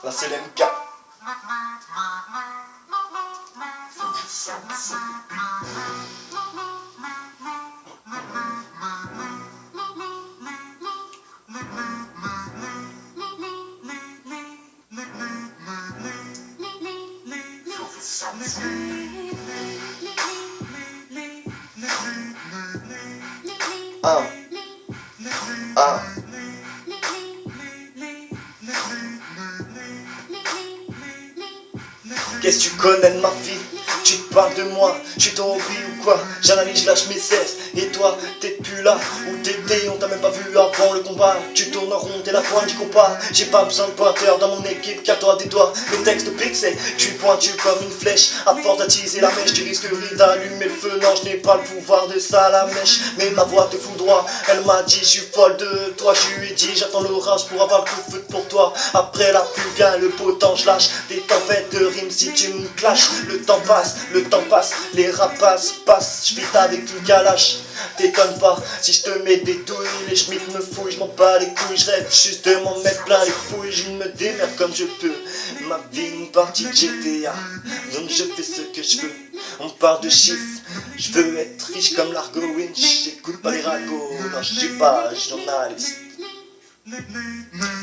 Là c'est l'MK. Qu'est-ce que tu connais de ma vie? Tu te parles de moi, je suis ton hobby ou quoi? J'analyse, je lâche mes cesses. Et toi, t'es plus là où t'étais, on t'a même pas vu avant le combat. Tu tournes en rond, t'es la pointe du combat. J'ai pas besoin de pointeur dans mon équipe, qu'à toi des doigts. Les textes pixels, tu pointu comme une flèche. À force d'attiser la mèche, tu risquerais d'allumer le feu. Non, je n'ai pas le pouvoir de ça, la mèche. Mais ma voix te foudroie, elle m'a dit, je suis folle de toi. Je lui ai dit, j'attends l'orage pour avoir le coup de feu pour toi. Après la pluie vient le beau temps, je lâche des tempêtes de rimes si tu me clashes. Le temps passe, les rapaces passent, je vite avec une calache. T'étonnes pas si je te mets des douilles, les schmitts me fouillent, je m'en bats les couilles, je rêve juste de m'en mettre plein les fouilles, je me démerde comme je peux. Ma vie une partie de GTA, donc je fais ce que je veux. On parle de chiffres, je veux être riche comme Largo Winch, j'écoute pas les ragots, non je suis pas journaliste.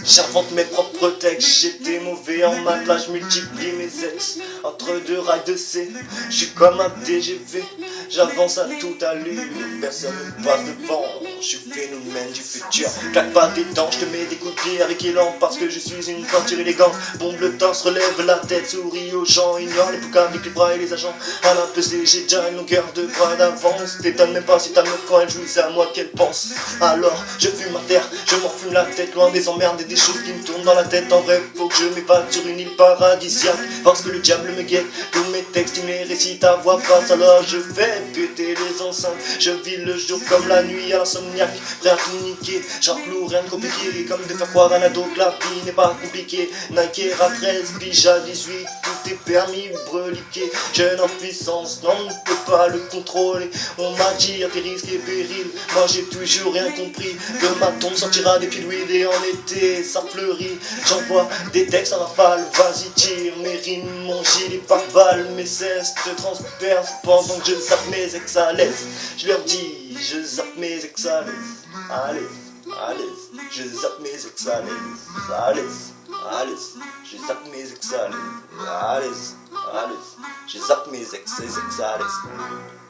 J'invente mes propres textes, j'étais mauvais en maths, là je multiplie mes ex. Entre deux rails de C, je suis comme un TGV, j'avance à toute allure, personne ne passe devant. Je suis phénomène du futur, claque pas des dents, je te mets des coups de pied avec élan parce que je suis une peinture élégante. Bombe le torse, relève la tête, souris aux gens, ignore les boucans avec les bras et les agents. À la pesée, j'ai déjà une longueur de bras d'avance. T'étonnes même pas si ta meuf quand elle joue, c'est à moi qu'elle pense. Alors je fume ma terre, je m'en fume la tête, loin des emmerdes et des choses qui me tournent dans la tête. En vrai, faut que je m'évade sur une île paradisiaque parce que le diable me guette. Tous mes textes, il me les récite à voix basse. Alors je fais péter les enceintes, je vis le jour comme la nuit à l'insomniaque, prêt à tout niquer, j'emploie rien de compliqué, comme de faire croire à un ado que la vie n'est pas compliquée. Nike à 13, pige à 18, tout est permis, breliqué, jeune en puissance, non on ne peut pas le contrôler. On m'a dit à tes risques et périls, moi j'ai toujours rien compris. De ma tombe sortira des pilouis et en été ça fleurit. J'envoie des textes en rafale, vas-y tire mes rimes, mon gilet par balle, mes cesses te transpercent pendant que je zappe mes ex à l'aise. Je leur dis, je zappe mes ex à l'aise, à l'aise, je zappe mes ex à l'aise, à l'aise, je zappe mes ex à l'aise, je zappe mes ex à l'aise.